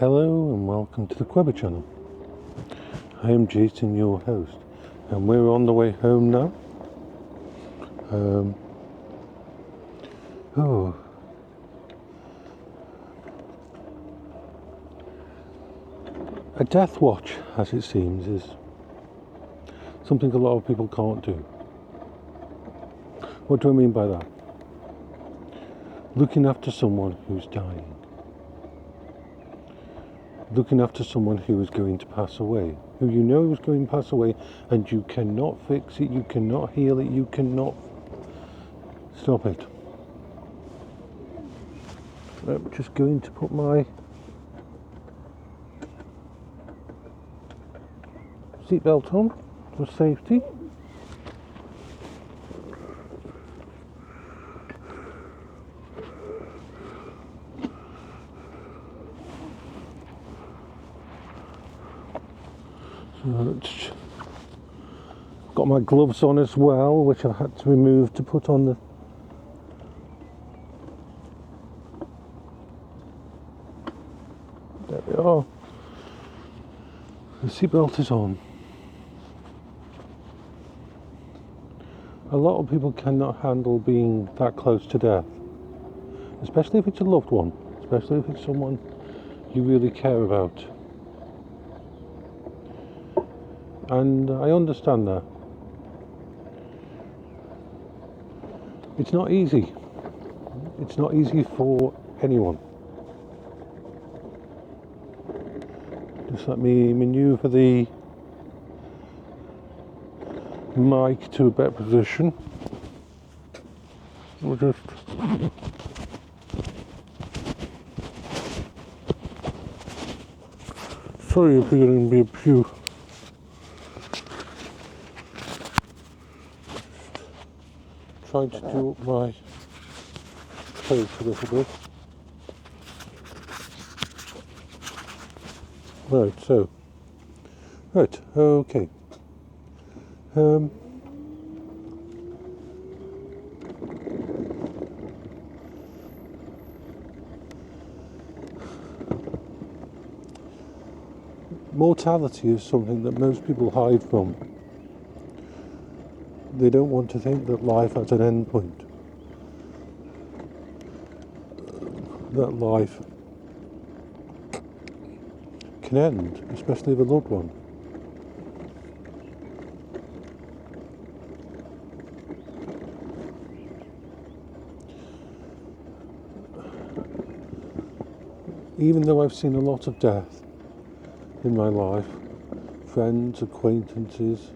Hello and welcome to the Quebber channel. I am Jason, your host, and we're on the way home now. A death watch, as it seems, is something a lot of people can't do. What do I mean by that? Looking after someone who's dying. Looking after someone who is going to pass away, who you know is going to pass away, and you cannot fix it, you cannot heal it, you cannot stop it. I'm just going to put my seatbelt on for safety. Got my gloves on as well, which I've had to remove to put on the... There we are. The seatbelt is on. A lot of people cannot handle being that close to death, especially if it's a loved one, especially if it's someone you really care about. And I understand that. It's not easy. It's not easy for anyone. Just let me maneuver the mic to a better position. We'll just... Sorry if you're going to be a few... Trying to do up my coat a little bit. Right, okay. Mortality is something that most people hide from. They don't want to think that life has an end point. That life can end, especially with a loved one. Even though I've seen a lot of death in my life, friends, acquaintances,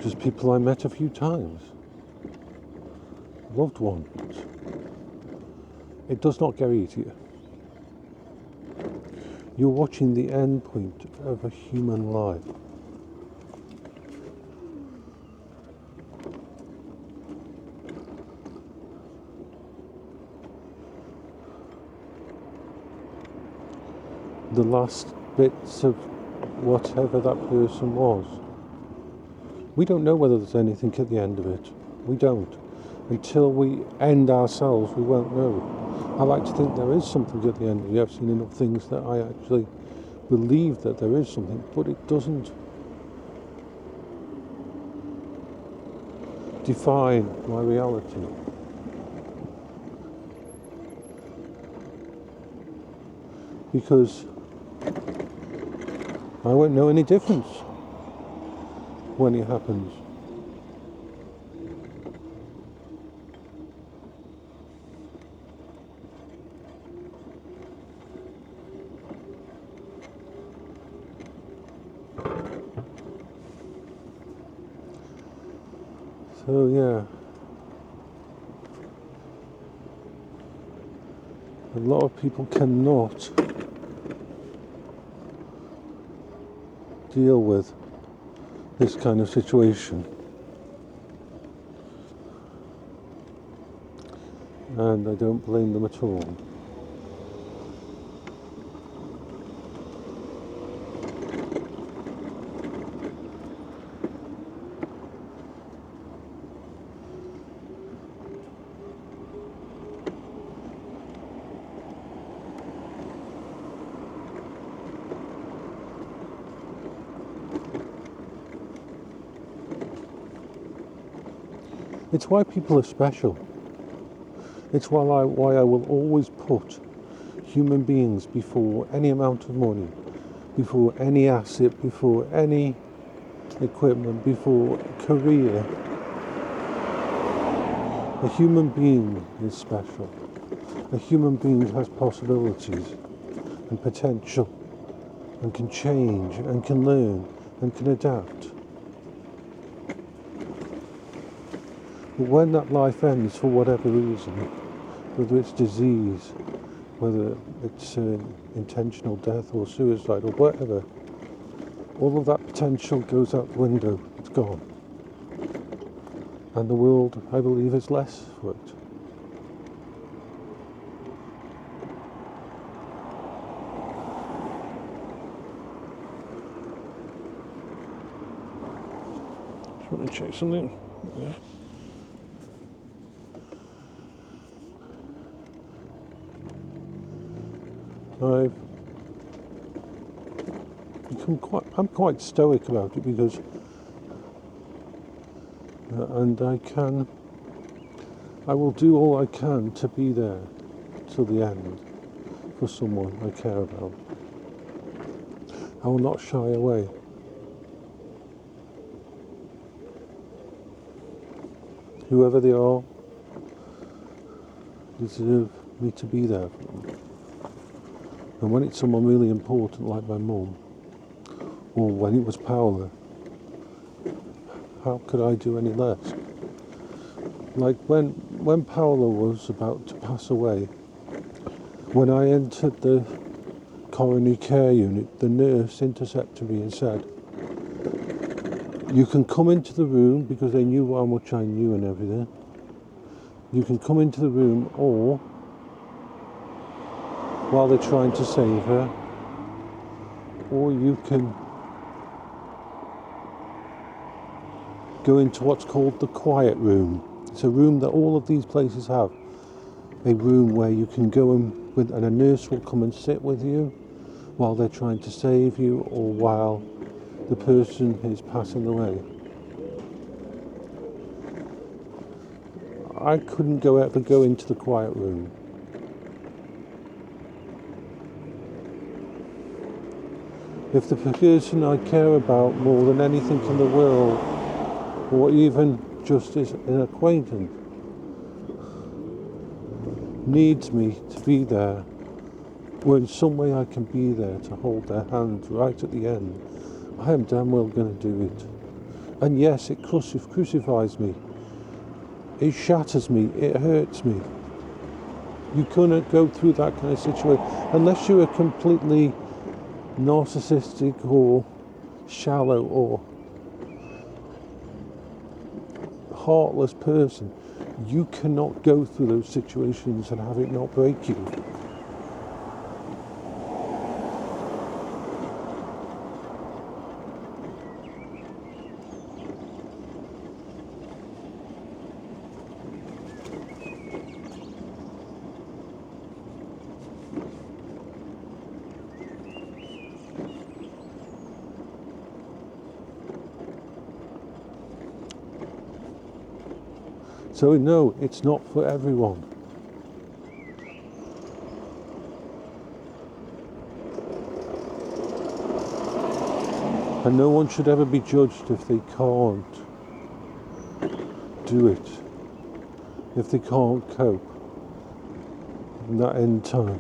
just people I met a few times, loved ones, it does not get easier. You're watching the end point of a human life. The last bits of whatever that person was. We don't know whether there's anything at the end of it. We don't. Until we end ourselves, we won't know. I like to think there is something at the end of it. I've seen enough things that I actually believe that there is something, but it doesn't define my reality. Because I won't know any difference when it happens. So yeah, a lot of people cannot deal with this kind of situation, and I don't blame them at all. It's why people are special. It's why I will always put human beings before any amount of money, before any asset, before any equipment, before career. A human being is special. A human being has possibilities and potential and can change and can learn and can adapt. But when that life ends for whatever reason, whether it's disease, whether it's intentional death or suicide or whatever, all of that potential goes out the window. It's gone. And the world, I believe, is less for it. Just want to check something. Yeah. I'm quite stoic about it because and I will do all I can to be there till the end for someone I care about. I will not shy away. Whoever they are deserve me to be there for them. And when it's someone really important like my mum, or when it was Paola, how could I do any less? Like when Paola was about to pass away, when I entered the coronary care unit, the nurse intercepted me and said, "You can come into the room," because they knew how much I knew and everything. "You can come into the room, or while they're trying to save her, or you can go into what's called the quiet room." It's a room that all of these places have. A room where you can go and a nurse will come and sit with you while they're trying to save you or while the person is passing away. I couldn't ever go into the quiet room. If the person I care about more than anything in the world, or even just as an acquaintance, needs me to be there, or in some way I can be there to hold their hand right at the end, I am damn well going to do it. And yes, it crucifies me. It shatters me. It hurts me. You cannot go through that kind of situation unless you're a completely narcissistic or shallow or heartless person. You cannot go through those situations and have it not break you. So no, it's not for everyone. And no one should ever be judged if they can't do it, if they can't cope in that end time.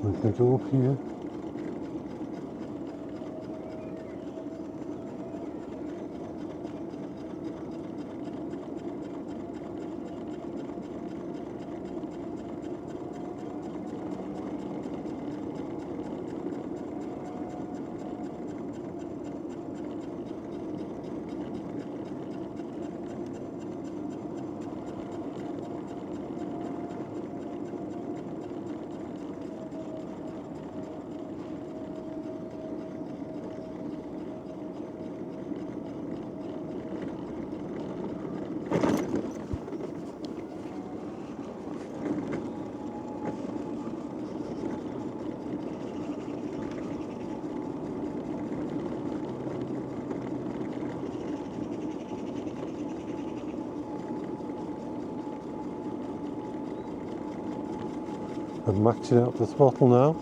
We can go up here. I'm maxing out the throttle now.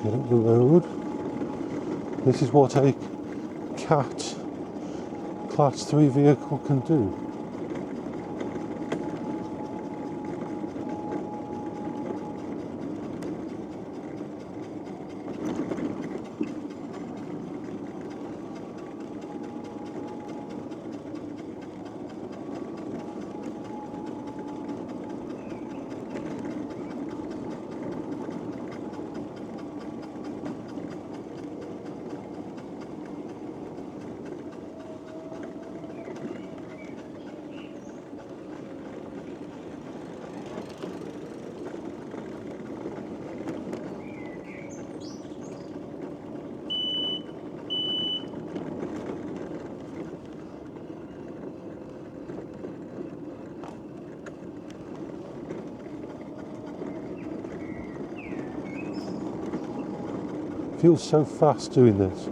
Get up the road. This is what a CAT Class 3 vehicle can do. Feels so fast doing this.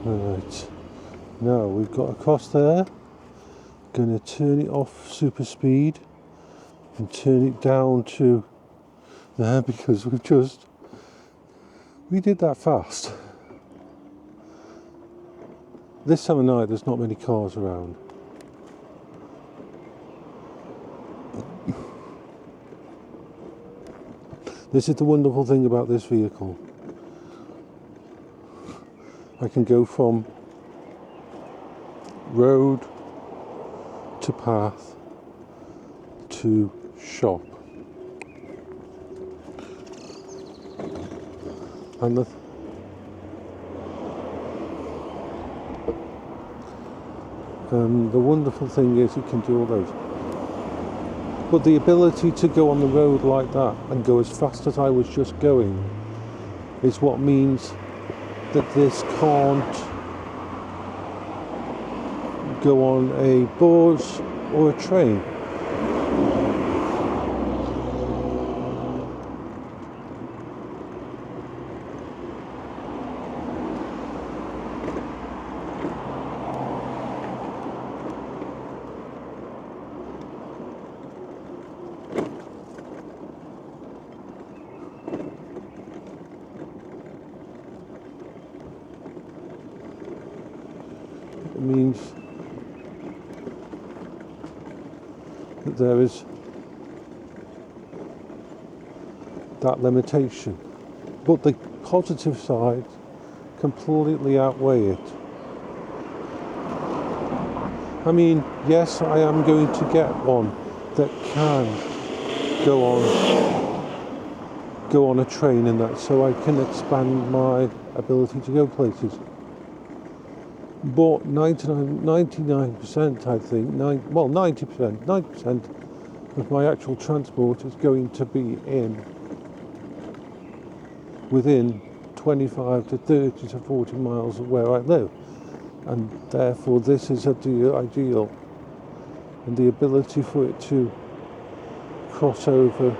Right, now we've got across there, going to turn it off super speed and turn it down to there because we did that fast. This time of night there's not many cars around. This is the wonderful thing about this vehicle. I can go from road to path to shop. And the wonderful thing is it can do all those. But the ability to go on the road like that and go as fast as I was just going is what means that this can't go on a bus or a train. It means that there is that limitation, but the positive side completely outweigh it. I mean, yes, I am going to get one that can go on a train and that, so I can expand my ability to go places. But 99%, I think, 90% of my actual transport is going to be within 25 to 30 to 40 miles of where I live. And therefore this is ideal. And the ability for it to crossover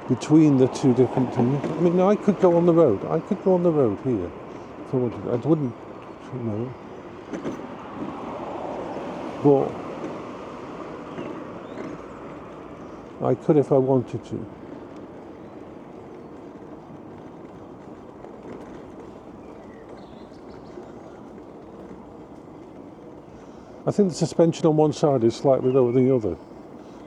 between the two different things. I mean, I could go on the road. I could go on the road here if I wanted. I wouldn't, you know. But I could if I wanted to. I think the suspension on one side is slightly lower than the other.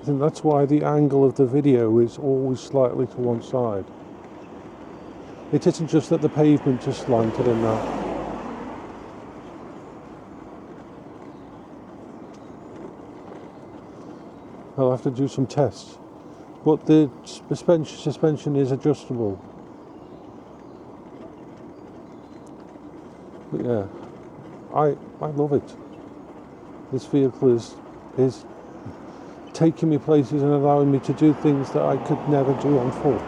I think that's why the angle of the video is always slightly to one side. It isn't just that the pavement is slanted in that. I'll have to do some tests. But the suspension is adjustable. But yeah, I love it. This vehicle is taking me places and allowing me to do things that I could never do on foot.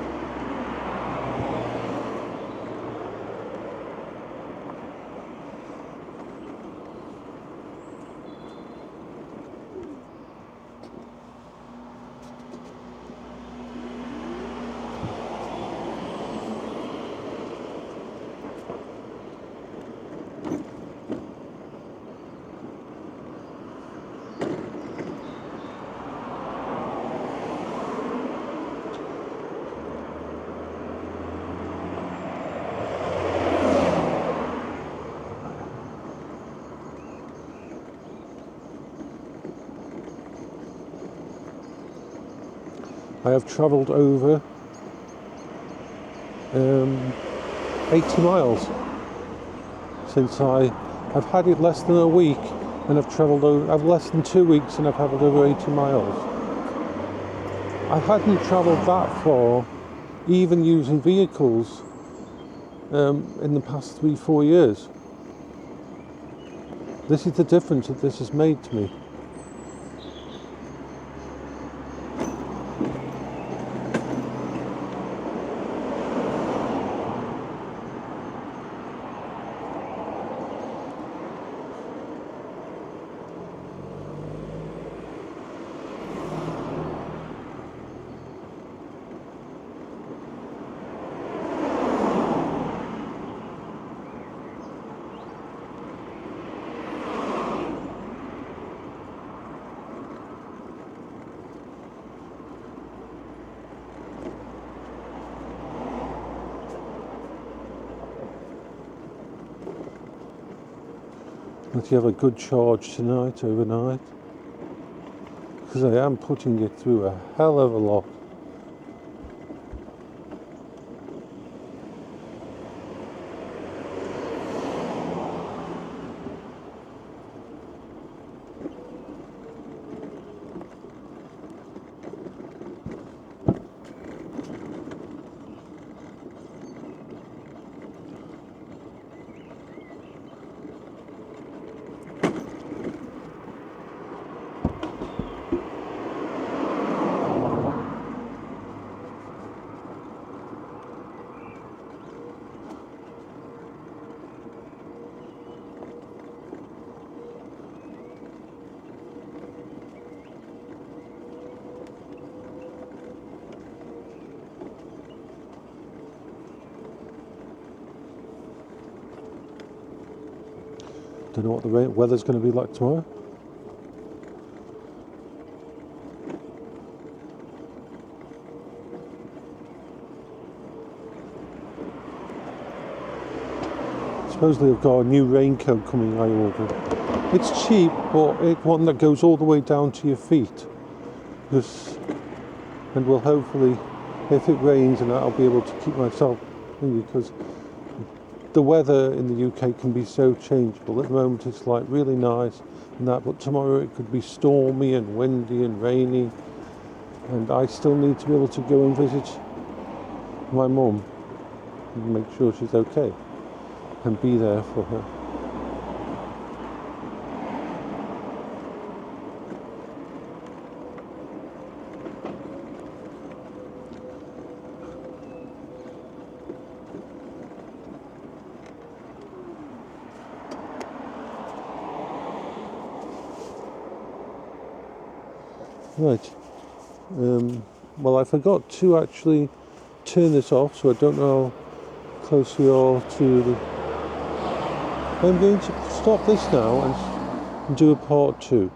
I have travelled over 80 miles since I've had it less than a week, and I've less than 2 weeks and I've travelled over 80 miles. I hadn't travelled that far, even using vehicles, in the past 3-4 years. This is the difference that this has made to me. That you have a good charge tonight, overnight, because I am putting it through a hell of a lot. Don't know what the weather's going to be like tomorrow. Supposedly I've got a new raincoat coming I ordered. It's cheap, but it's one that goes all the way down to your feet. And will hopefully, if it rains and that, I'll be able to keep myself in, because the weather in the UK can be so changeable. At the moment it's like really nice and that, but tomorrow it could be stormy and windy and rainy, and I still need to be able to go and visit my mum and make sure she's okay and be there for her. Right. Well, I forgot to actually turn this off, so I don't know how close we are to the... I'm going to stop this now and do a part 2.